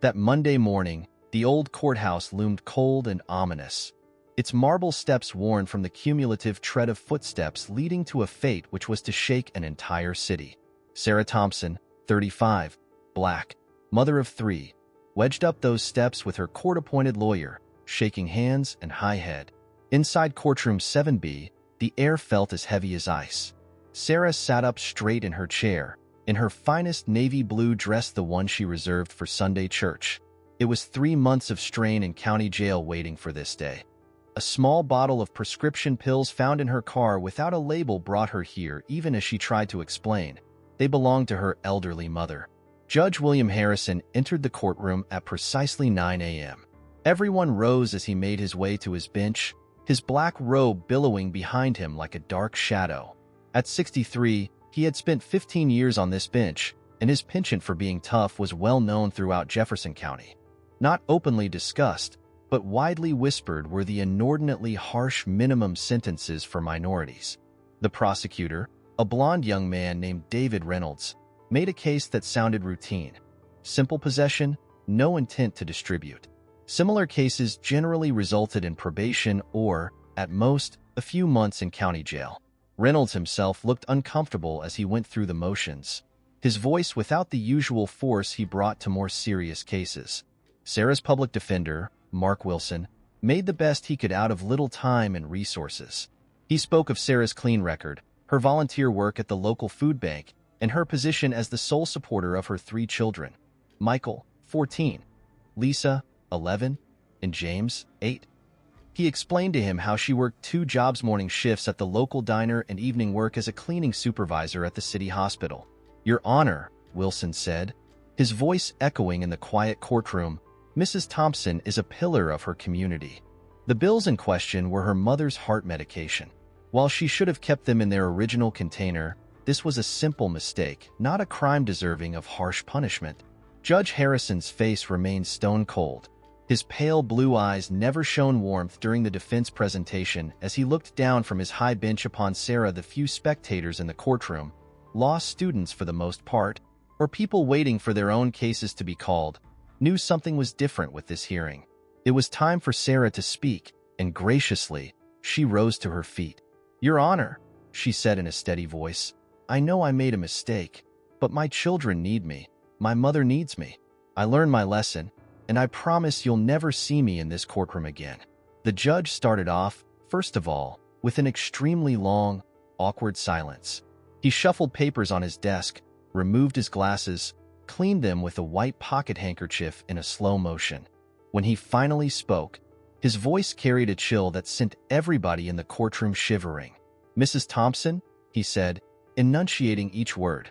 That Monday morning, the old courthouse loomed cold and ominous, its marble steps worn from the cumulative tread of footsteps leading to a fate which was to shake an entire city. Sarah Thompson, 35, black, mother of 3, wedged up those steps with her court-appointed lawyer, shaking hands and high head. Inside courtroom 7B, the air felt as heavy as ice. Sarah sat up straight in her chair, in her finest navy blue dress, the one she reserved for Sunday church. It was 3 months of strain in county jail waiting for this day. A small bottle of prescription pills found in her car without a label brought her here, even as she tried to explain. They belonged to her elderly mother. Judge William Harrison entered the courtroom at precisely 9 a.m. Everyone rose as he made his way to his bench, his black robe billowing behind him like a dark shadow. At 63, he had spent 15 years on this bench, and his penchant for being tough was well known throughout Jefferson County. Not openly discussed, but widely whispered were the inordinately harsh minimum sentences for minorities. The prosecutor, a blond young man named David Reynolds, made a case that sounded routine. Simple possession, no intent to distribute. Similar cases generally resulted in probation or, at most, a few months in county jail. Reynolds himself looked uncomfortable as he went through the motions, his voice without the usual force he brought to more serious cases. Sarah's public defender, Mark Wilson, made the best he could out of little time and resources. He spoke of Sarah's clean record, her volunteer work at the local food bank, and her position as the sole supporter of her 3 children, Michael, 14, Lisa, 11, and James, 8. He explained to him how she worked 2 jobs, morning shifts at the local diner and evening work as a cleaning supervisor at the city hospital. "Your Honor," Wilson said, his voice echoing in the quiet courtroom, "Mrs. Thompson is a pillar of her community." The bills in question were her mother's heart medication. While she should have kept them in their original container, this was a simple mistake, not a crime deserving of harsh punishment. Judge Harrison's face remained stone cold. His pale blue eyes never shown warmth during the defense presentation as he looked down from his high bench upon Sarah. The few spectators in the courtroom, law students for the most part, or people waiting for their own cases to be called, knew something was different with this hearing. It was time for Sarah to speak, and graciously, she rose to her feet. "Your Honor," she said in a steady voice, "I know I made a mistake, but my children need me. My mother needs me. I learned my lesson, and I promise you'll never see me in this courtroom again." The judge started off, first of all, with an extremely long, awkward silence. He shuffled papers on his desk, removed his glasses, cleaned them with a white pocket handkerchief in a slow motion. When he finally spoke, his voice carried a chill that sent everybody in the courtroom shivering. "Mrs. Thompson," he said, enunciating each word,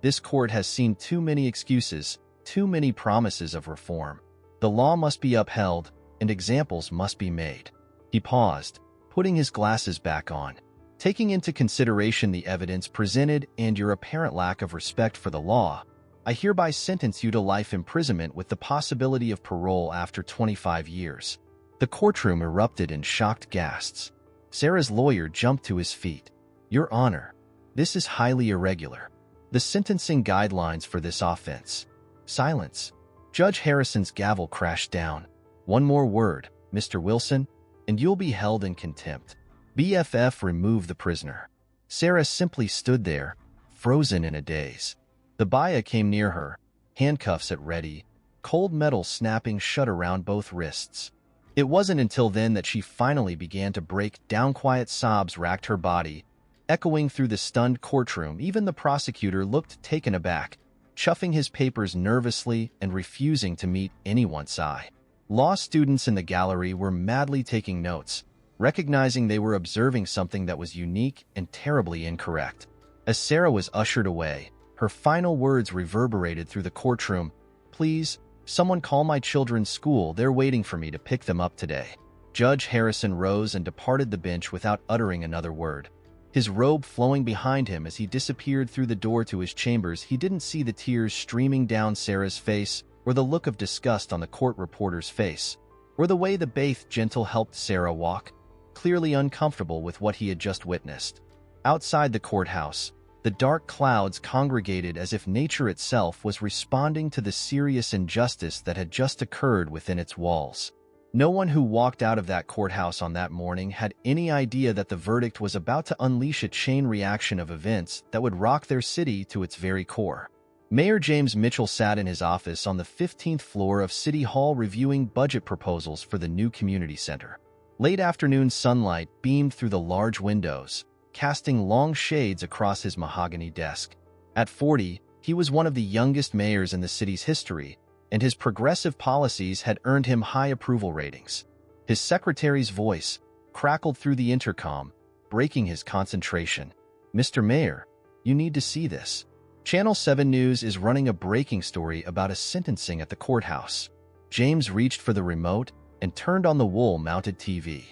"this court has seen too many excuses, too many promises of reform. The law must be upheld, and examples must be made." He paused, putting his glasses back on. "Taking into consideration the evidence presented and your apparent lack of respect for the law, I hereby sentence you to life imprisonment with the possibility of parole after 25 years. The courtroom erupted in shocked gasps. Sarah's lawyer jumped to his feet. "Your Honor, this is highly irregular. The sentencing guidelines for this offense." Silence. Judge Harrison's gavel crashed down. "One more word, Mr. Wilson, and you'll be held in contempt." BFF removed the prisoner. Sarah simply stood there, frozen in a daze. The baya came near her, handcuffs at ready, cold metal snapping shut around both wrists. It wasn't until then that she finally began to break down. Quiet sobs racked her body, echoing through the stunned courtroom. Even the prosecutor looked taken aback, chuffing his papers nervously and refusing to meet anyone's eye. Law students in the gallery were madly taking notes, recognizing they were observing something that was unique and terribly incorrect. As Sarah was ushered away, her final words reverberated through the courtroom. "Please, someone call my children's school. They're waiting for me to pick them up today." Judge Harrison rose and departed the bench without uttering another word. His robe flowing behind him as he disappeared through the door to his chambers. He didn't see the tears streaming down Sarah's face, or the look of disgust on the court reporter's face, or the way the bathed gentle helped Sarah walk, clearly uncomfortable with what he had just witnessed. Outside the courthouse, The dark clouds congregated as if nature itself was responding to the serious injustice that had just occurred within its walls. No one who walked out of that courthouse on that morning had any idea that the verdict was about to unleash a chain reaction of events that would rock their city to its very core. Mayor James Mitchell sat in his office on the 15th floor of City Hall reviewing budget proposals for the new community center. Late afternoon sunlight beamed through the large windows, casting long shades across his mahogany desk. At 40, he was one of the youngest mayors in the city's history, and his progressive policies had earned him high approval ratings. His secretary's voice crackled through the intercom, breaking his concentration. "Mr. Mayor, you need to see this. Channel 7 News is running a breaking story about a sentencing at the courthouse." James reached for the remote and turned on the wall-mounted TV.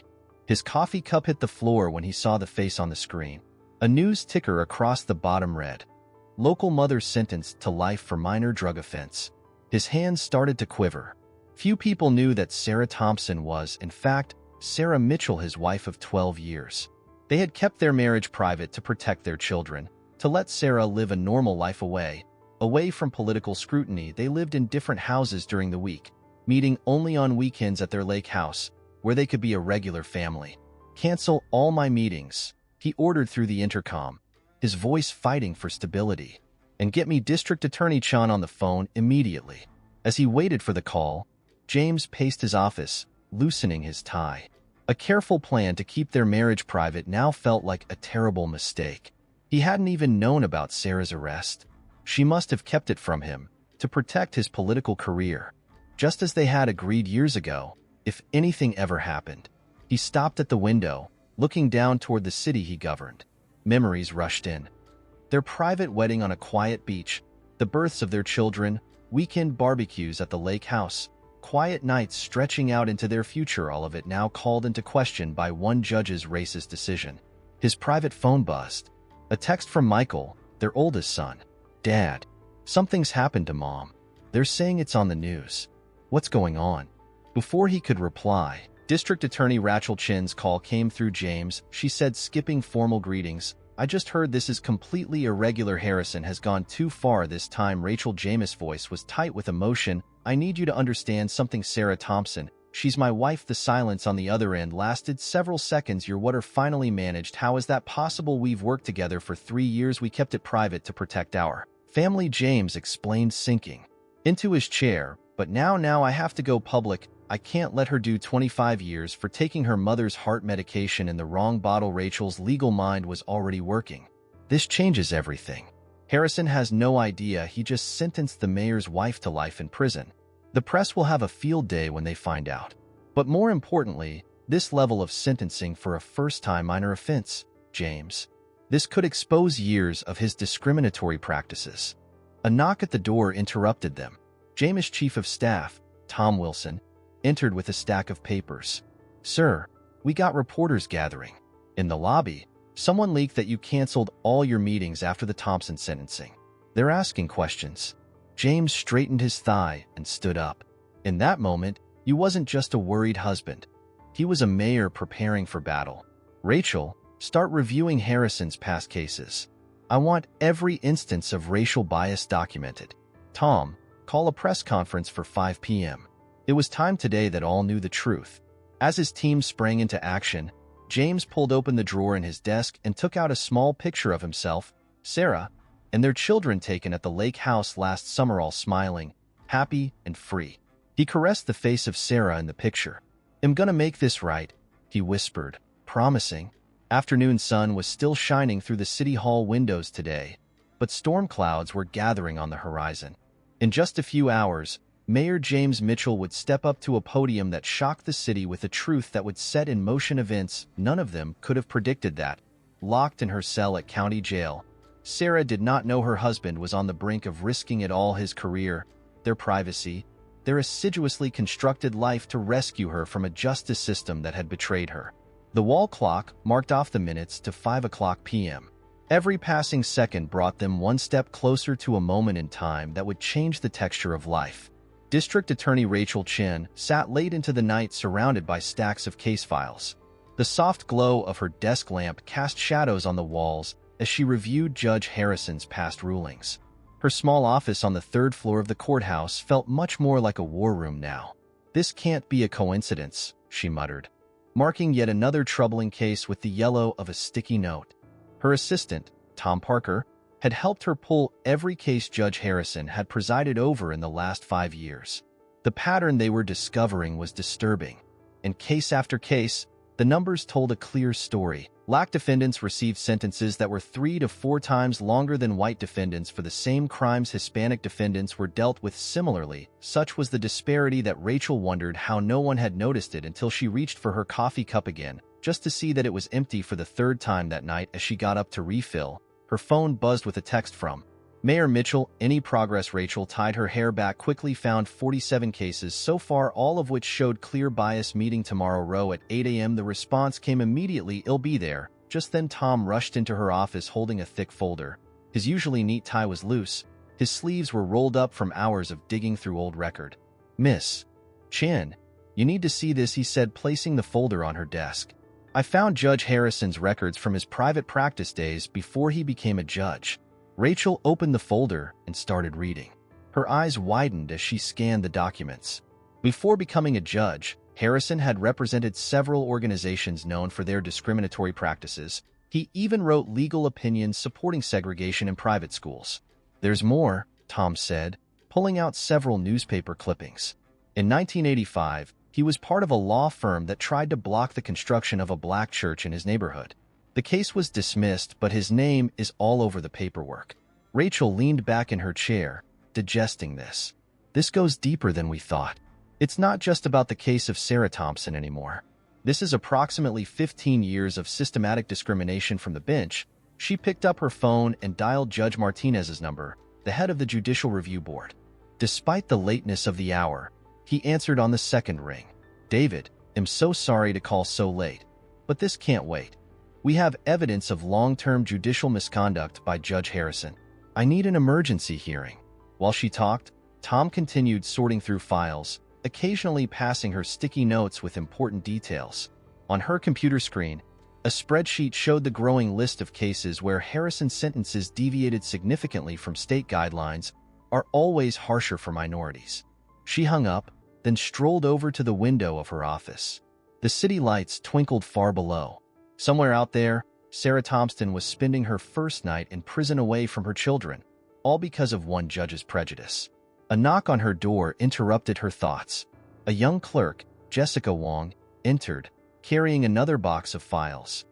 His coffee cup hit the floor when he saw the face on the screen. A news ticker across the bottom read, "Local mother sentenced to life for minor drug offense." His hands started to quiver. Few people knew that Sarah Thompson was, in fact, Sarah Mitchell, his wife of 12 years. They had kept their marriage private to protect their children, to let Sarah live a normal life away from political scrutiny. They lived in different houses during the week, meeting only on weekends at their lake house, where they could be a regular family. "Cancel all my meetings," he ordered through the intercom, his voice fighting for stability. "And get me District Attorney Chan on the phone immediately." As he waited for the call, James paced his office, loosening his tie. A careful plan to keep their marriage private now felt like a terrible mistake. He hadn't even known about Sarah's arrest. She must have kept it from him to protect his political career, just as they had agreed years ago. If anything ever happened. He stopped at the window, looking down toward the city he governed. Memories rushed in. Their private wedding on a quiet beach, the births of their children, weekend barbecues at the lake house, quiet nights stretching out into their future, all of it now called into question by one judge's racist decision. His private phone buzzed. A text from Michael, their oldest son. "Dad, something's happened to Mom. They're saying it's on the news. What's going on?" Before he could reply, District Attorney Rachel Chin's call came through James. She said, skipping formal greetings, "I just heard this is completely irregular. Harrison has gone too far this time." Rachel James' voice was tight with emotion. "I need you to understand something, Sarah Thompson. She's my wife." The silence on the other end lasted several seconds. "Your water finally managed. How is that possible? We've worked together for 3 years. We kept it private to protect our family," James explained, sinking into his chair. "But now I have to go public. I can't let her do 25 years for taking her mother's heart medication in the wrong bottle." Rachel's legal mind was already working. "This changes everything. Harrison has no idea he just sentenced the mayor's wife to life in prison. The press will have a field day when they find out. But more importantly, this level of sentencing for a first-time minor offense, James. This could expose years of his discriminatory practices." A knock at the door interrupted them. James' chief of staff, Tom Wilson, entered with a stack of papers. "Sir, we got reporters gathering in the lobby. Someone leaked that you canceled all your meetings after the Thompson sentencing. They're asking questions." James straightened his thigh and stood up. In that moment, he wasn't just a worried husband. He was a mayor preparing for battle. "Rachel, start reviewing Harrison's past cases. I want every instance of racial bias documented. Tom, call a press conference for 5 p.m. It was time today that all knew the truth." As his team sprang into action, James pulled open the drawer in his desk and took out a small picture of himself, Sarah, and their children taken at the lake house last summer, all smiling, happy, and free. He caressed the face of Sarah in the picture. "I'm gonna make this right," he whispered, promising. Afternoon sun was still shining through the city hall windows today, but storm clouds were gathering on the horizon. In just a few hours, Mayor James Mitchell would step up to a podium that shocked the city with a truth that would set in motion events none of them could have predicted. That, locked in her cell at county jail, Sarah did not know her husband was on the brink of risking it all: his career, their privacy, their assiduously constructed life to rescue her from a justice system that had betrayed her. The wall clock marked off the minutes to 5 o'clock p.m. Every passing second brought them one step closer to a moment in time that would change the texture of life. District Attorney Rachel Chin sat late into the night surrounded by stacks of case files. The soft glow of her desk lamp cast shadows on the walls as she reviewed Judge Harrison's past rulings. Her small office on the third floor of the courthouse felt much more like a war room now. "This can't be a coincidence," she muttered, marking yet another troubling case with the yellow of a sticky note. Her assistant, Tom Parker, had helped her pull every case Judge Harrison had presided over in the last 5 years. The pattern they were discovering was disturbing. In case after case, the numbers told a clear story. Black defendants received sentences that were 3 to 4 times longer than white defendants for the same crimes Hispanic defendants were dealt with similarly. Such was the disparity that Rachel wondered how no one had noticed it until she reached for her coffee cup again, just to see that it was empty for the third time that night. As she got up to refill, her phone buzzed with a text from Mayor Mitchell. "Any progress?" Rachel tied her hair back quickly. "Found 47 cases so far, all of which showed clear bias. Meeting tomorrow row at 8 a.m. The response came immediately. "I'll be there." Just then Tom rushed into her office holding a thick folder. His usually neat tie was loose. His sleeves were rolled up from hours of digging through old record. "Miss Chen, you need to see this," he said, placing the folder on her desk. "I found Judge Harrison's records from his private practice days before he became a judge." Rachel opened the folder and started reading. Her eyes widened as she scanned the documents. Before becoming a judge, Harrison had represented several organizations known for their discriminatory practices. He even wrote legal opinions supporting segregation in private schools. "There's more," Tom said, pulling out several newspaper clippings. In 1985, he was part of a law firm that tried to block the construction of a black church in his neighborhood. The case was dismissed, but his name is all over the paperwork. Rachel leaned back in her chair, digesting this. "This goes deeper than we thought. It's not just about the case of Sarah Thompson anymore. This is approximately 15 years of systematic discrimination from the bench." She picked up her phone and dialed Judge Martinez's number, the head of the Judicial Review Board. Despite the lateness of the hour, he answered on the second ring. "David, I'm so sorry to call so late, but this can't wait. We have evidence of long-term judicial misconduct by Judge Harrison. I need an emergency hearing." While she talked, Tom continued sorting through files, occasionally passing her sticky notes with important details. On her computer screen, a spreadsheet showed the growing list of cases where Harrison's sentences deviated significantly from state guidelines, are always harsher for minorities. She hung up, then strolled over to the window of her office. The city lights twinkled far below. Somewhere out there, Sarah Thompson was spending her first night in prison away from her children, all because of one judge's prejudice. A knock on her door interrupted her thoughts. A young clerk, Jessica Wong, entered, carrying another box of files.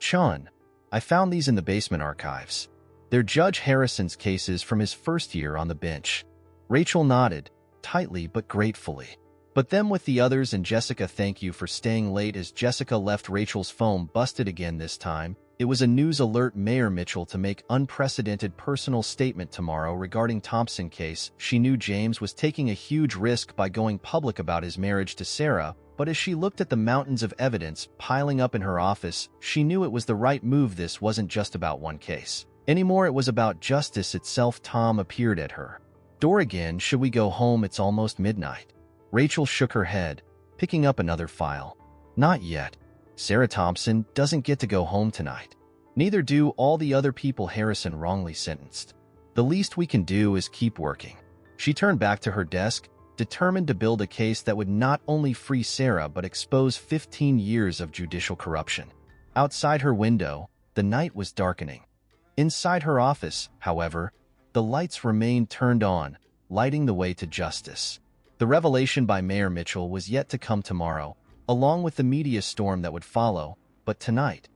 Chun, I found these in the basement archives. They're Judge Harrison's cases from his first year on the bench." Rachel nodded, tightly but gratefully. "But them with the others." And Jessica, "Thank you for staying late." As Jessica left, Rachel's phone busted again. This time, it was a news alert. Mayor Mitchell to make unprecedented personal statement tomorrow regarding Thompson case. She knew James was taking a huge risk by going public about his marriage to Sarah, but as she looked at the mountains of evidence piling up in her office, she knew it was the right move. This wasn't just about one case anymore. It was about justice itself. Tom appeared at her door again. "Should we go home? It's almost midnight." Rachel shook her head, picking up another file. "Not yet. Sarah Thompson doesn't get to go home tonight. Neither do all the other people Harrison wrongly sentenced. The least we can do is keep working." She turned back to her desk, determined to build a case that would not only free Sarah but expose 15 years of judicial corruption. Outside her window, the night was darkening. Inside her office, however, the lights remained turned on, lighting the way to justice. The revelation by Mayor Mitchell was yet to come tomorrow, along with the media storm that would follow, but tonight,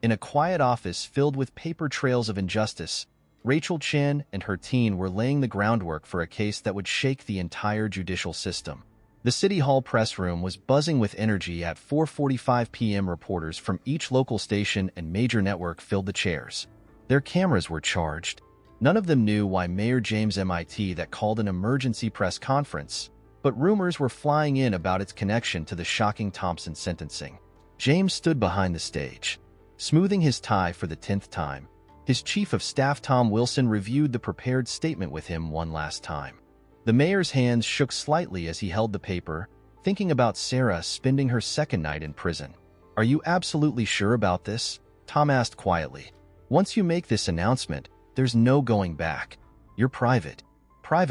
in a quiet office filled with paper trails of injustice, Rachel Chen and her team were laying the groundwork for a case that would shake the entire judicial system. The City Hall press room was buzzing with energy at 4:45 p.m. Reporters from each local station and major network filled the chairs. Their cameras were charged. None of them knew why Mayor James MIT that called an emergency press conference, but rumors were flying in about its connection to the shocking Thompson sentencing. James stood behind the stage, smoothing his tie for the 10th time. His chief of staff, Tom Wilson, reviewed the prepared statement with him one last time. The mayor's hands shook slightly as he held the paper, thinking about Sarah spending her second night in prison. "Are you absolutely sure about this?" Tom asked quietly. Once you make this announcement, there's no going back. Your private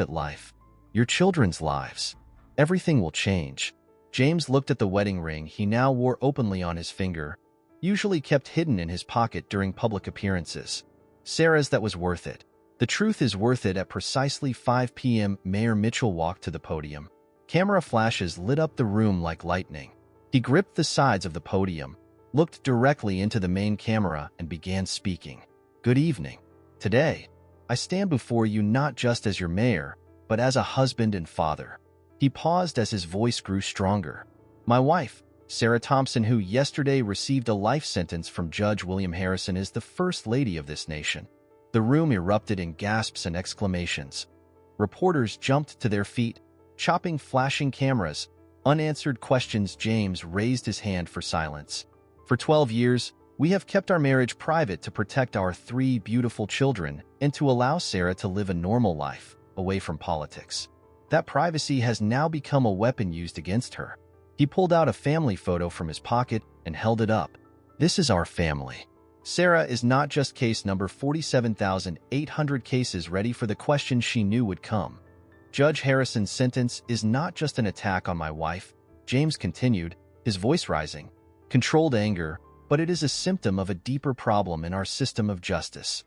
life, your children's lives, everything will change. James looked at the wedding ring he now wore openly on his finger, usually kept hidden in his pocket during public appearances. Sarah's that was worth it. The truth is worth it. At precisely 5 p.m., Mayor Mitchell walked to the podium. Camera flashes lit up the room like lightning. He gripped the sides of the podium, looked directly into the main camera, and began speaking. Good evening. Today, I stand before you not just as your mayor, but as a husband and father. He paused as his voice grew stronger. My wife, Sarah Thompson, who yesterday received a life sentence from Judge William Harrison, is the First Lady of this nation. The room erupted in gasps and exclamations. Reporters jumped to their feet, chopping flashing cameras. Unanswered questions. James raised his hand for silence. For 12 years, we have kept our marriage private to protect our 3 beautiful children and to allow Sarah to live a normal life, away from politics. That privacy has now become a weapon used against her. He pulled out a family photo from his pocket and held it up. This is our family. Sarah is not just case number 47,800 cases ready for the question she knew would come. Judge Harrison's sentence is not just an attack on my wife, James continued, his voice rising. Controlled anger, but it is a symptom of a deeper problem in our system of justice.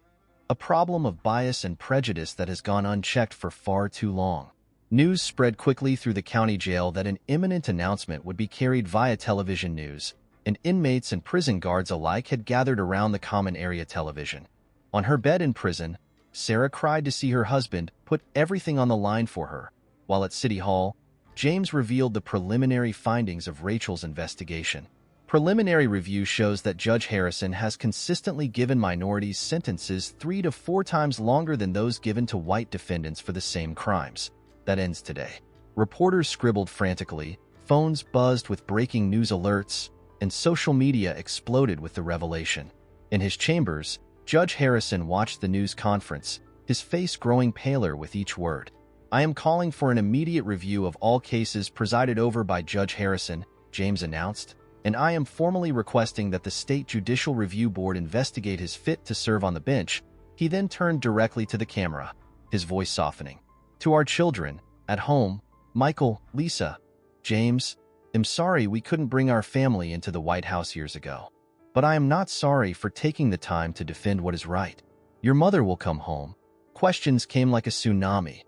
A problem of bias and prejudice that has gone unchecked for far too long. News spread quickly through the county jail that an imminent announcement would be carried via television news, and inmates and prison guards alike had gathered around the common area television. On her bed in prison, Sarah cried to see her husband put everything on the line for her, while at City Hall, James revealed the preliminary findings of Rachel's investigation. Preliminary review shows that Judge Harrison has consistently given minorities sentences 3 to 4 times longer than those given to white defendants for the same crimes. That ends today. Reporters scribbled frantically, phones buzzed with breaking news alerts, and social media exploded with the revelation. In his chambers, Judge Harrison watched the news conference, his face growing paler with each word. I am calling for an immediate review of all cases presided over by Judge Harrison, James announced, and I am formally requesting that the State Judicial Review Board investigate his fit to serve on the bench. He then turned directly to the camera, his voice softening. To our children, at home, Michael, Lisa, James, I'm sorry we couldn't bring our family into the White House years ago. But I am not sorry for taking the time to defend what is right. Your mother will come home. Questions came like a tsunami.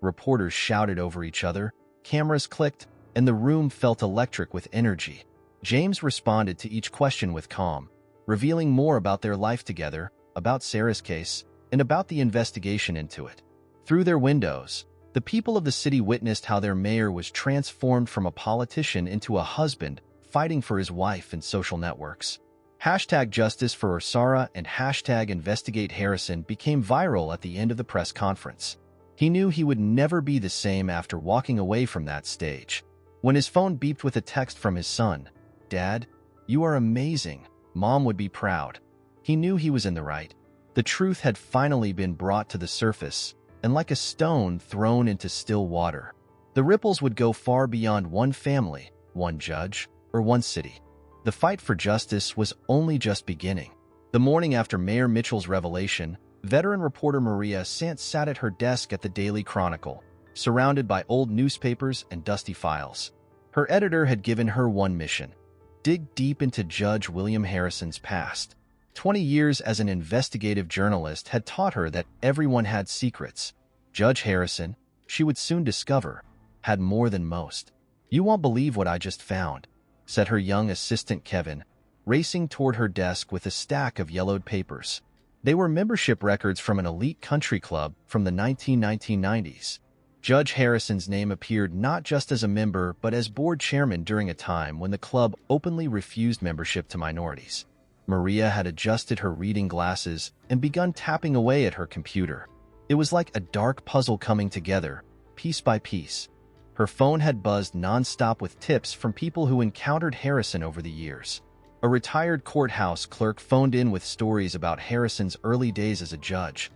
Reporters shouted over each other, cameras clicked, and the room felt electric with energy. James responded to each question with calm, revealing more about their life together, about Sarah's case, and about the investigation into it. Through their windows, the people of the city witnessed how their mayor was transformed from a politician into a husband fighting for his wife in social networks. Hashtag Justice for Sarah and hashtag Investigate Harrison became viral at the end of the press conference. He knew he would never be the same after walking away from that stage. When his phone beeped with a text from his son, Dad, you are amazing. Mom would be proud. He knew he was in the right. The truth had finally been brought to the surface, and like a stone thrown into still water, the ripples would go far beyond one family, one judge, or one city. The fight for justice was only just beginning. The morning after Mayor Mitchell's revelation, veteran reporter Maria Sant sat at her desk at the Daily Chronicle, surrounded by old newspapers and dusty files. Her editor had given her one mission: dig deep into Judge William Harrison's past. 20 years as an investigative journalist had taught her that everyone had secrets. Judge Harrison, she would soon discover, had more than most. You won't believe what I just found, said her young assistant Kevin, racing toward her desk with a stack of yellowed papers. They were membership records from an elite country club from the 1990s. Judge Harrison's name appeared not just as a member but as board chairman during a time when the club openly refused membership to minorities. Maria had adjusted her reading glasses and begun tapping away at her computer. It was like a dark puzzle coming together, piece by piece. Her phone had buzzed nonstop with tips from people who encountered Harrison over the years. A retired courthouse clerk phoned in with stories about Harrison's early days as a judge.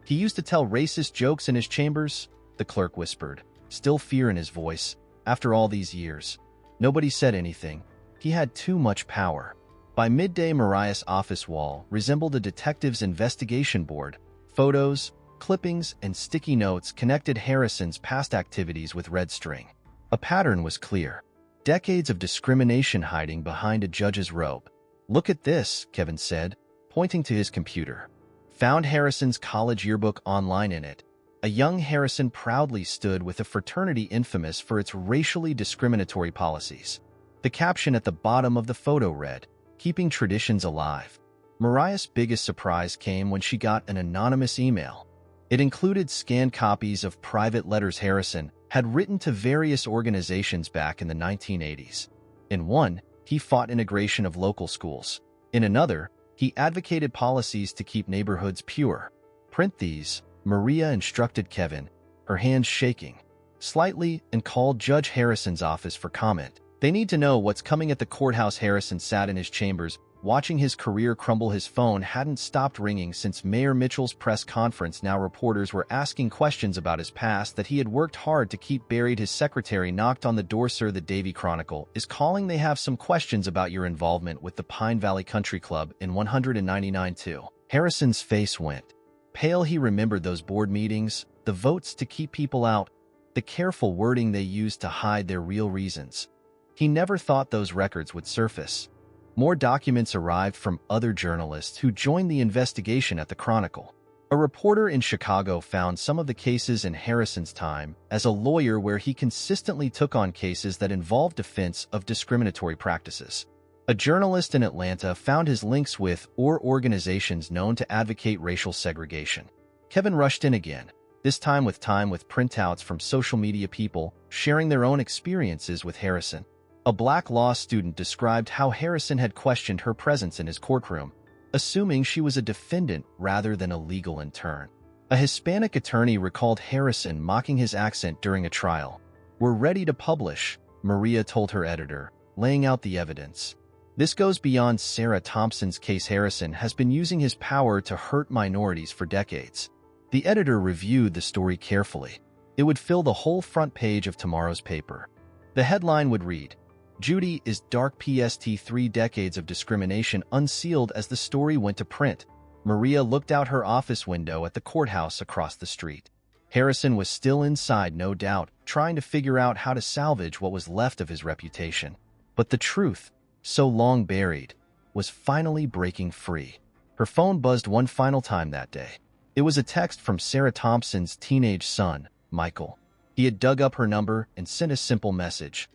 He used to tell racist jokes in his chambers, the clerk whispered, still fear in his voice. After all these years, nobody said anything. He had too much power. By midday, Mariah's office wall resembled a detective's investigation board. Photos, clippings, and sticky notes connected Harrison's past activities with red string. A pattern was clear. Decades of discrimination hiding behind a judge's robe. "Look at this," Kevin said, pointing to his computer. Found Harrison's college yearbook online in it. A young Harrison proudly stood with a fraternity infamous for its racially discriminatory policies. The caption at the bottom of the photo read, "Keeping traditions alive." Mariah's biggest surprise came when she got an anonymous email. It included scanned copies of private letters Harrison had written to various organizations back in the 1980s. In one, he fought integration of local schools. In another, he advocated policies to keep neighborhoods pure. "Print these," Maria instructed Kevin, her hands shaking slightly, and called Judge Harrison's office for comment. "They need to know what's coming at the courthouse." Harrison sat in his chambers, watching his career crumble. His phone hadn't stopped ringing since Mayor Mitchell's press conference. Now reporters were asking questions about his past that he had worked hard to keep buried. His secretary knocked on the door. "Sir, the Davie Chronicle is calling. They have some questions about your involvement with the Pine Valley Country Club in 199 too." Harrison's face went pale. He remembered those board meetings, the votes to keep people out, the careful wording they used to hide their real reasons. He never thought those records would surface. More documents arrived from other journalists who joined the investigation at the Chronicle. A reporter in Chicago found some of the cases in Harrison's time as a lawyer, where he consistently took on cases that involved defense of discriminatory practices. A journalist in Atlanta found his links with organizations known to advocate racial segregation. Kevin rushed in again, this time with printouts from social media people sharing their own experiences with Harrison. A black law student described how Harrison had questioned her presence in his courtroom, assuming she was a defendant rather than a legal intern. A Hispanic attorney recalled Harrison mocking his accent during a trial. "We're ready to publish," Maria told her editor, laying out the evidence. "This goes beyond Sarah Thompson's case. Harrison has been using his power to hurt minorities for decades." The editor reviewed the story carefully. It would fill the whole front page of tomorrow's paper. The headline would read, "Judy is dark past 3 decades of discrimination unsealed." As the story went to print, Maria looked out her office window at the courthouse across the street. Harrison was still inside, no doubt, trying to figure out how to salvage what was left of his reputation. But the truth, so long buried, was finally breaking free. Her phone buzzed one final time that day. It was a text from Sarah Thompson's teenage son, Michael. He had dug up her number and sent a simple message.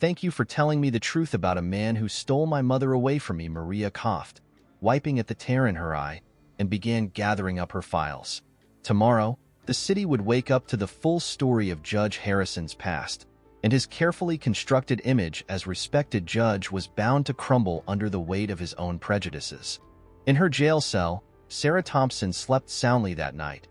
"Thank you for telling me the truth about a man who stole my mother away from me." Maria coughed, wiping at the tear in her eye, and began gathering up her files. Tomorrow, the city would wake up to the full story of Judge Harrison's past, and his carefully constructed image as respected judge was bound to crumble under the weight of his own prejudices. In her jail cell, Sarah Thompson slept soundly that night,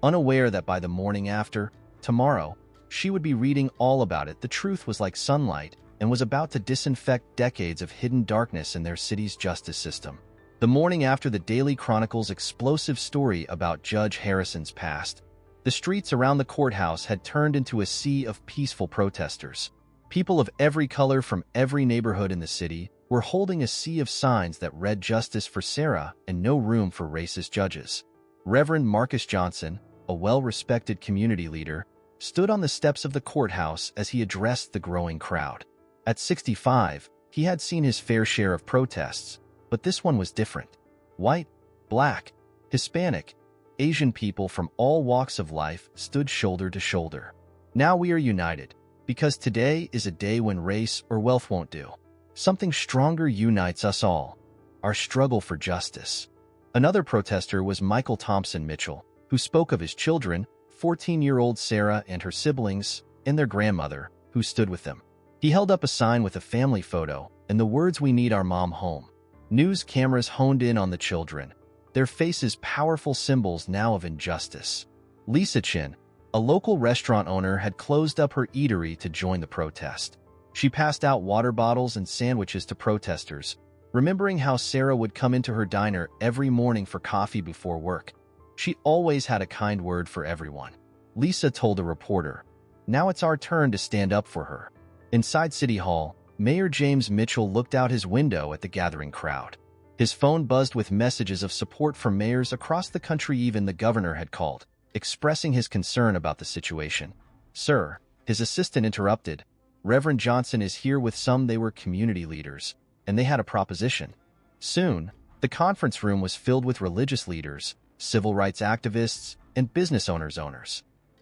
unaware that by the morning after, tomorrow, she would be reading all about it. The truth was like sunlight and was about to disinfect decades of hidden darkness in their city's justice system. The morning after the Daily Chronicle's explosive story about Judge Harrison's past, the streets around the courthouse had turned into a sea of peaceful protesters. People of every color from every neighborhood in the city were holding a sea of signs that read "Justice for Sarah" and "No room for racist judges." Reverend Marcus Johnson, a well-respected community leader, stood on the steps of the courthouse as he addressed the growing crowd. At 65, he had seen his fair share of protests, but this one was different. White, black, Hispanic, Asian people from all walks of life stood shoulder to shoulder. "Now we are united, because today is a day when race or wealth won't do. Something stronger unites us all: our struggle for justice." Another protester was Michael Thompson Mitchell, who spoke of his children, 14-year-old Sarah and her siblings, and their grandmother, who stood with them. He held up a sign with a family photo and the words, "We need our mom home." News cameras honed in on the children, their faces powerful symbols now of injustice. Lisa Chin, a local restaurant owner, had closed up her eatery to join the protest. She passed out water bottles and sandwiches to protesters, remembering how Sarah would come into her diner every morning for coffee before work. She always had a kind word for everyone. Lisa told a reporter, "Now it's our turn to stand up for her." Inside City Hall, Mayor James Mitchell looked out his window at the gathering crowd. His phone buzzed with messages of support from mayors across the country. Even the governor had called, expressing his concern about the situation. "Sir," his assistant interrupted, "Reverend Johnson is here with some." They were community leaders, and they had a proposition. Soon, the conference room was filled with religious leaders, civil rights activists, and business owners.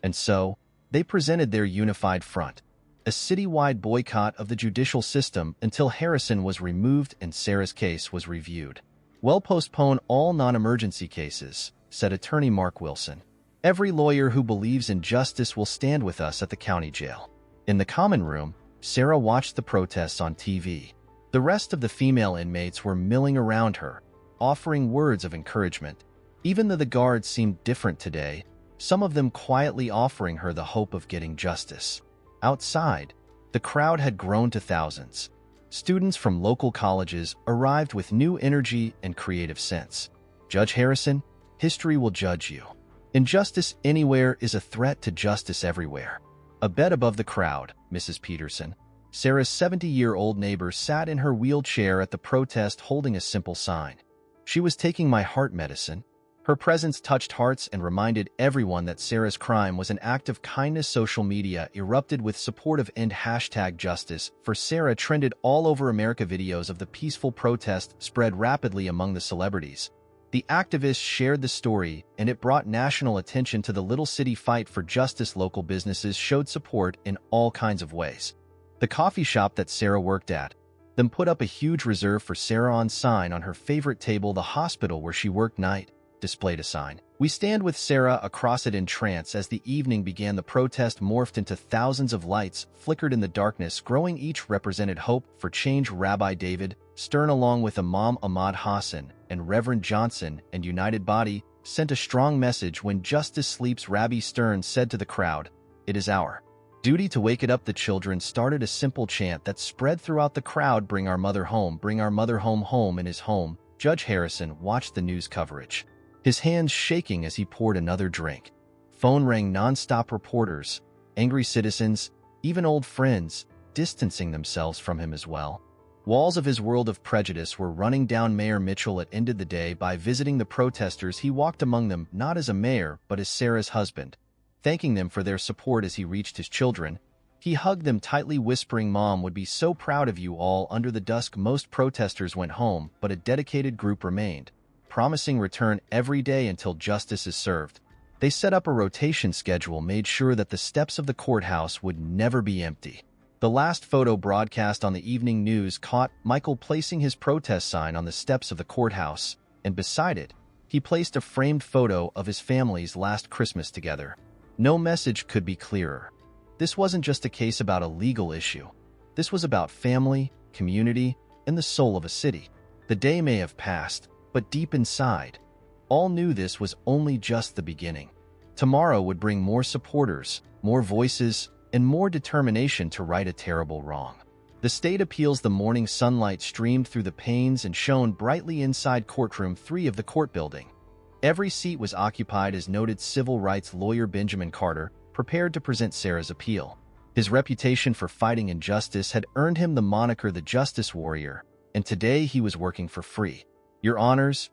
And so, they presented their unified front: a citywide boycott of the judicial system until Harrison was removed and Sarah's case was reviewed. "We'll postpone all non-emergency cases," said attorney Mark Wilson. "Every lawyer who believes in justice will stand with us at the county jail." In the common room, Sarah watched the protests on TV. The rest of the female inmates were milling around her, offering words of encouragement. Even though the guards seemed different today, some of them quietly offering her the hope of getting justice. Outside, the crowd had grown to thousands. Students from local colleges arrived with new energy and creative sense. "Judge Harrison, history will judge you. Injustice anywhere is a threat to justice everywhere." A bed above the crowd, Mrs. Peterson, Sarah's 70-year-old neighbor, sat in her wheelchair at the protest holding a simple sign. She was taking my heart medicine. Her presence touched hearts and reminded everyone that Sarah's crime was an act of kindness. Social media erupted with support of End #Justice for Sarah trended all over America. Videos of the peaceful protest spread rapidly among the celebrities. The activists shared the story, and it brought national attention to the little city fight for justice. Local businesses showed support in all kinds of ways. The coffee shop that Sarah worked at then put up a huge "Reserve for Sarah" on sign on her favorite table. The hospital where she worked night displayed a sign, "We stand with Sarah," across it in trance. As the evening began, the protest morphed into thousands of lights flickered in the darkness, growing. Each represented hope for change. Rabbi David Stern, along with Imam Ahmad Hassan and Reverend Johnson and United Body, sent a strong message. "When justice sleeps," Rabbi Stern said to the crowd, "it is our duty to wake it up." The children started a simple chant that spread throughout the crowd: "Bring our mother home, bring our mother home." Home in his home, Judge Harrison watched the news coverage, his hands shaking as he poured another drink. Phone rang nonstop. Reporters, angry citizens, even old friends, distancing themselves from him as well. Walls of his world of prejudice were running down. Mayor Mitchell had ended the day by visiting the protesters. He walked among them, not as a mayor, but as Sarah's husband, thanking them for their support. As he reached his children, he hugged them tightly, whispering, "Mom would be so proud of you all." Under the dusk, most protesters went home, but a dedicated group remained, promising return every day until justice is served. They set up a rotation schedule, made sure that the steps of the courthouse would never be empty. The last photo broadcast on the evening news caught Michael placing his protest sign on the steps of the courthouse, and beside it, he placed a framed photo of his family's last Christmas together. No message could be clearer. This wasn't just a case about a legal issue. This was about family, community, and the soul of a city. The day may have passed, but deep inside, all knew this was only just the beginning. Tomorrow would bring more supporters, more voices, and more determination to right a terrible wrong. The state appeals. The morning sunlight streamed through the panes and shone brightly inside courtroom 3 of the court building. Every seat was occupied as noted civil rights lawyer Benjamin Carter prepared to present Sarah's appeal. His reputation for fighting injustice had earned him the moniker the Justice Warrior, and today he was working for free. Your honors,"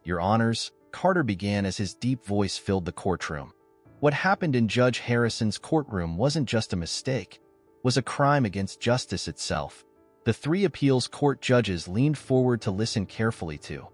Carter began as his deep voice filled the courtroom. What happened in Judge Harrison's courtroom wasn't just a mistake, it was a crime against justice itself. The 3 appeals court judges leaned forward to listen carefully to.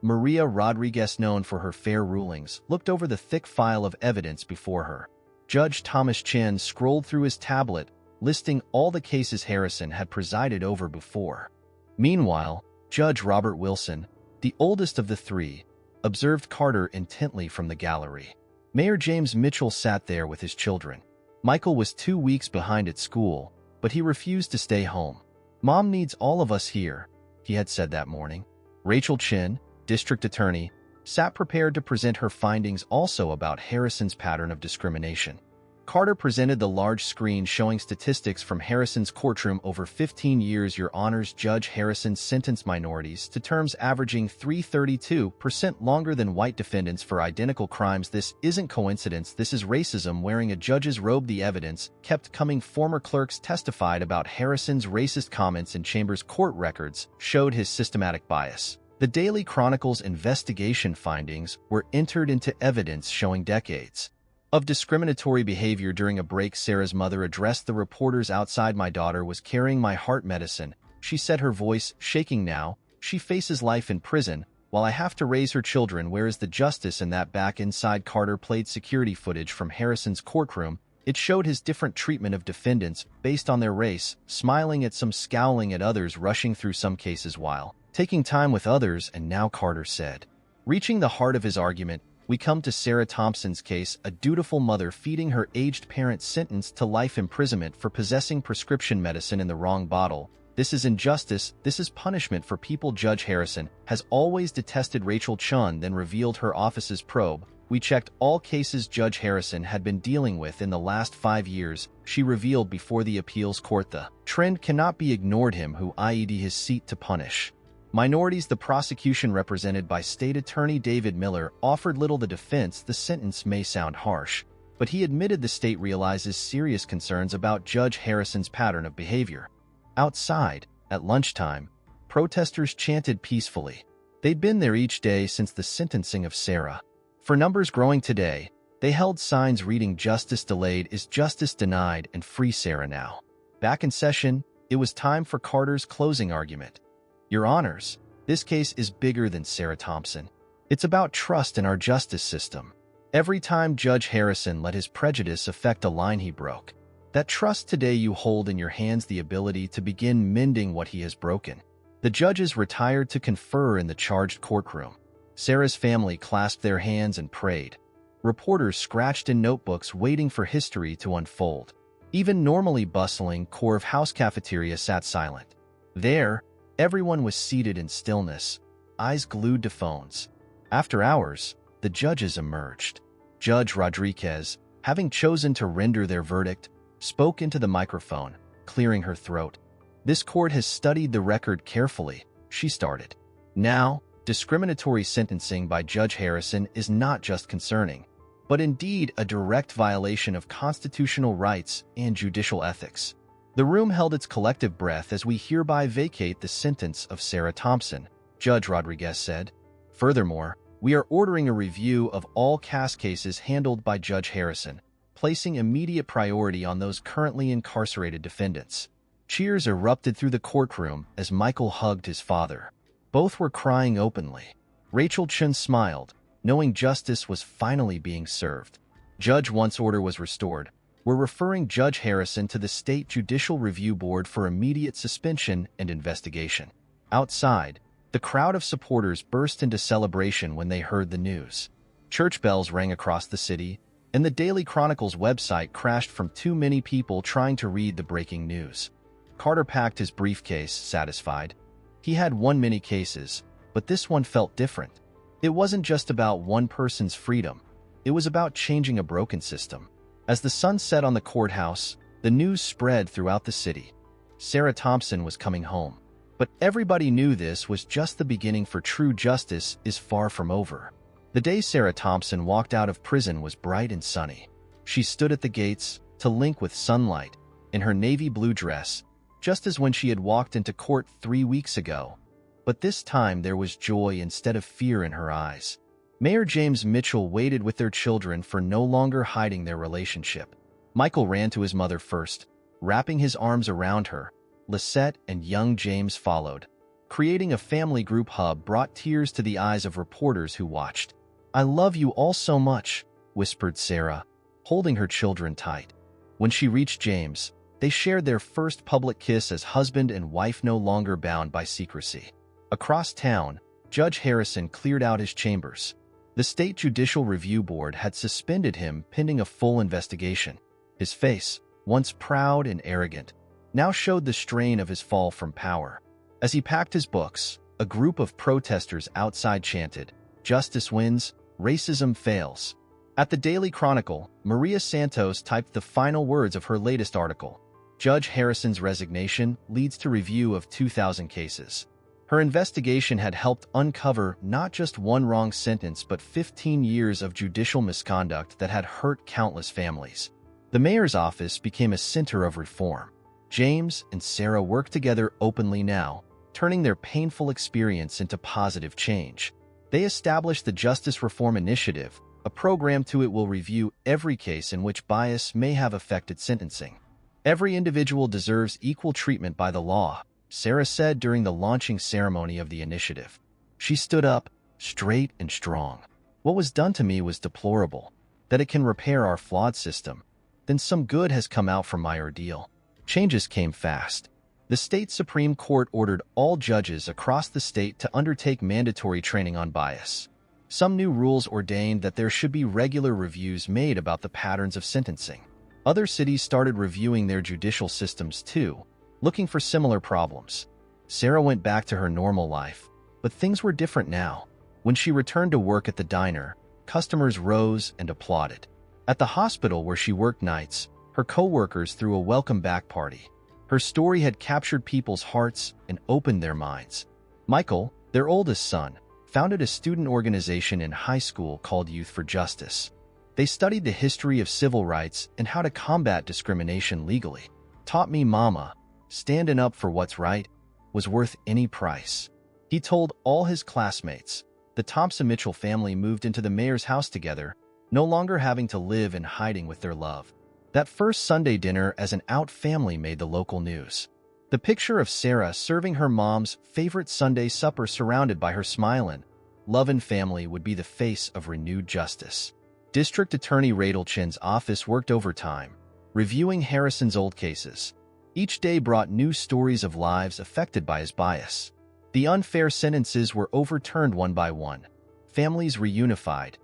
Maria Rodriguez, known for her fair rulings, looked over the thick file of evidence before her. Judge Thomas Chen scrolled through his tablet, listing all the cases Harrison had presided over before. Meanwhile, Judge Robert Wilson, the oldest of the 3, observed Carter intently from the gallery. Mayor James Mitchell sat there with his children. Michael was 2 weeks behind at school, but he refused to stay home. "Mom needs all of us here," he had said that morning. Rachel Chin, district attorney, sat prepared to present her findings, also about Harrison's pattern of discrimination. Carter presented the large screen showing statistics from Harrison's courtroom over 15 years. Your Honors, Judge Harrison sentenced minorities to terms averaging 332% longer than white defendants for identical crimes. This isn't coincidence, this is racism wearing a judge's robe. The evidence kept coming. Former clerks testified about Harrison's racist comments in Chambers. Court records showed his systematic bias. The Daily Chronicle's investigation findings were entered into evidence showing decades of discriminatory behavior. During a break, Sarah's mother addressed the reporters outside. My daughter was carrying my heart medicine, she said, her voice shaking. Now she faces life in prison while I have to raise her children. Where is the justice in that? Back inside, Carter played security footage from Harrison's courtroom. It showed his different treatment of defendants based on their race, smiling at some, scowling at others, rushing through some cases while taking time with others. And now, Carter said, reaching the heart of his argument, we come to Sarah Thompson's case, a dutiful mother feeding her aged parent sentenced to life imprisonment for possessing prescription medicine in the wrong bottle. This is injustice, this is punishment for people. Judge Harrison has always detested Rachel Chun, then revealed her office's probe. We checked all cases Judge Harrison had been dealing with in the last 5 years, she revealed before the appeals court. The trend cannot be ignored. Him who IED his seat to punish minorities. The prosecution, represented by State Attorney David Miller, offered little. The defense, the sentence may sound harsh, but he admitted the state realizes serious concerns about Judge Harrison's pattern of behavior. Outside, at lunchtime, protesters chanted peacefully. They'd been there each day since the sentencing of Sarah. For numbers growing today, they held signs reading "Justice delayed is justice denied" and "Free Sarah now." Back in session, it was time for Carter's closing argument. Your Honors, this case is bigger than Sarah Thompson. It's about trust in our justice system. Every time Judge Harrison let his prejudice affect a line he broke, that trust today you hold in your hands, the ability to begin mending what he has broken. The judges retired to confer in the charged courtroom. Sarah's family clasped their hands and prayed. Reporters scratched in notebooks waiting for history to unfold. Even normally bustling Core of House cafeteria sat silent. There, everyone was seated in stillness, eyes glued to phones. After hours, the judges emerged. Judge Rodriguez, having chosen to render their verdict, spoke into the microphone, clearing her throat. This court has studied the record carefully, she started. Now, discriminatory sentencing by Judge Harrison is not just concerning, but indeed a direct violation of constitutional rights and judicial ethics. The room held its collective breath. As we hereby vacate the sentence of Sarah Thompson, Judge Rodriguez said. Furthermore, we are ordering a review of all CAS cases handled by Judge Harrison, placing immediate priority on those currently incarcerated defendants. Cheers erupted through the courtroom as Michael hugged his father. Both were crying openly. Rachel Chun smiled, knowing justice was finally being served. Judge, once order was restored, we're referring Judge Harrison to the State Judicial Review Board for immediate suspension and investigation. Outside, the crowd of supporters burst into celebration when they heard the news. Church bells rang across the city, and the Daily Chronicle's website crashed from too many people trying to read the breaking news. Carter packed his briefcase, satisfied. He had won many cases, but this one felt different. It wasn't just about one person's freedom. It was about changing a broken system. As the sun set on the courthouse, the news spread throughout the city. Sarah Thompson was coming home. But everybody knew this was just the beginning, for true justice is far from over. The day Sarah Thompson walked out of prison was bright and sunny. She stood at the gates to link with sunlight in her navy blue dress, just as when she had walked into court 3 weeks ago. But this time there was joy instead of fear in her eyes. Mayor James Mitchell waited with their children, for no longer hiding their relationship. Michael ran to his mother first, wrapping his arms around her. Lisette and young James followed. Creating a family group hug brought tears to the eyes of reporters who watched. "I love you all so much," whispered Sarah, holding her children tight. When she reached James, they shared their first public kiss as husband and wife, no longer bound by secrecy. Across town, Judge Harrison cleared out his chambers. The State Judicial Review Board had suspended him pending a full investigation. His face, once proud and arrogant, now showed the strain of his fall from power. As he packed his books, a group of protesters outside chanted, "Justice wins, racism fails." At the Daily Chronicle, Maria Santos typed the final words of her latest article. Judge Harrison's resignation leads to review of 2,000 cases. Her investigation had helped uncover not just one wrong sentence but 15 years of judicial misconduct that had hurt countless families. The mayor's office became a center of reform. James and Sarah work together openly now, turning their painful experience into positive change. They established the Justice Reform Initiative, a program it will review every case in which bias may have affected sentencing. Every individual deserves equal treatment by the law, Sarah said during the launching ceremony of the initiative. She stood up, straight and strong. What was done to me was deplorable. That it can repair our flawed system, then some good has come out from my ordeal. Changes came fast. The state Supreme Court ordered all judges across the state to undertake mandatory training on bias. Some new rules ordained that there should be regular reviews made about the patterns of sentencing. Other cities started reviewing their judicial systems too, looking for similar problems. Sarah went back to her normal life, but things were different now. When she returned to work at the diner, customers rose and applauded. At the hospital where she worked nights, her co-workers threw a welcome back party. Her story had captured people's hearts and opened their minds. Michael, their oldest son, founded a student organization in high school called Youth for Justice. They studied the history of civil rights and how to combat discrimination legally. Taught me mama, standing up for what's right was worth any price. He told all his classmates. The Thompson-Mitchell family moved into the mayor's house together, no longer having to live in hiding with their love. That first Sunday dinner as an out family made the local news. The picture of Sarah serving her mom's favorite Sunday supper surrounded by her smiling, loving family would be the face of renewed justice. District Attorney Radel office worked overtime, reviewing Harrison's old cases. Each day brought new stories of lives affected by his bias. The unfair sentences were overturned one by one, families reunified,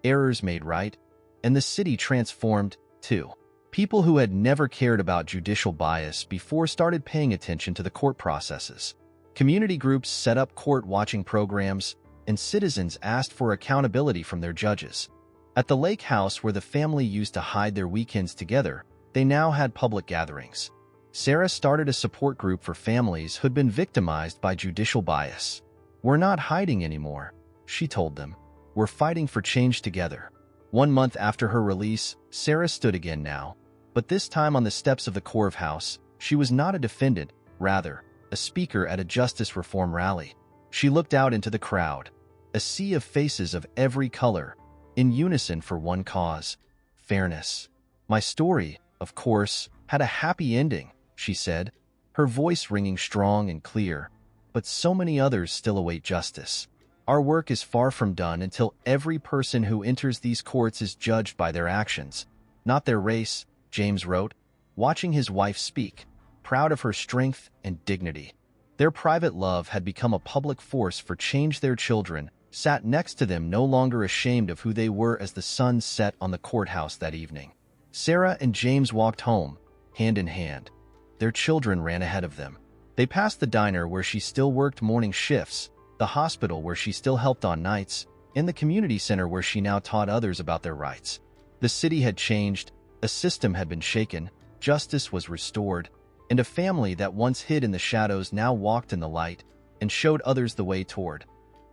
errors made right, and the city transformed, too. People who had never cared about judicial bias before started paying attention to the court processes. Community groups set up court-watching programs, and citizens asked for accountability from their judges. At the lake house where the family used to hide their weekends together, they now had public gatherings. Sarah started a support group for families who'd been victimized by judicial bias. "We're not hiding anymore," she told them. "We're fighting for change together." 1 month after her release, Sarah stood again now, but this time on the steps of the courthouse. She was not a defendant, rather, a speaker at a justice reform rally. She looked out into the crowd, a sea of faces of every color, in unison for one cause: fairness. "My story, of course, had a happy ending," she said, her voice ringing strong and clear, "but so many others still await justice. Our work is far from done until every person who enters these courts is judged by their actions, not their race," James wrote, watching his wife speak, proud of her strength and dignity. Their private love had become a public force for change. Their children sat next to them, no longer ashamed of who they were as the sun set on the courthouse that evening. Sarah and James walked home, hand in hand. Their children ran ahead of them. They passed the diner where she still worked morning shifts, the hospital where she still helped on nights, and the community center where she now taught others about their rights. The city had changed, a system had been shaken, justice was restored, and a family that once hid in the shadows now walked in the light and showed others the way toward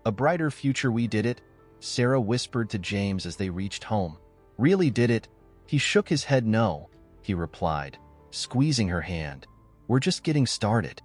a brighter future. "We did it," Sarah whispered to James as they reached home. "Really did it?" He shook his head. "No," he replied, squeezing her hand. "We're just getting started."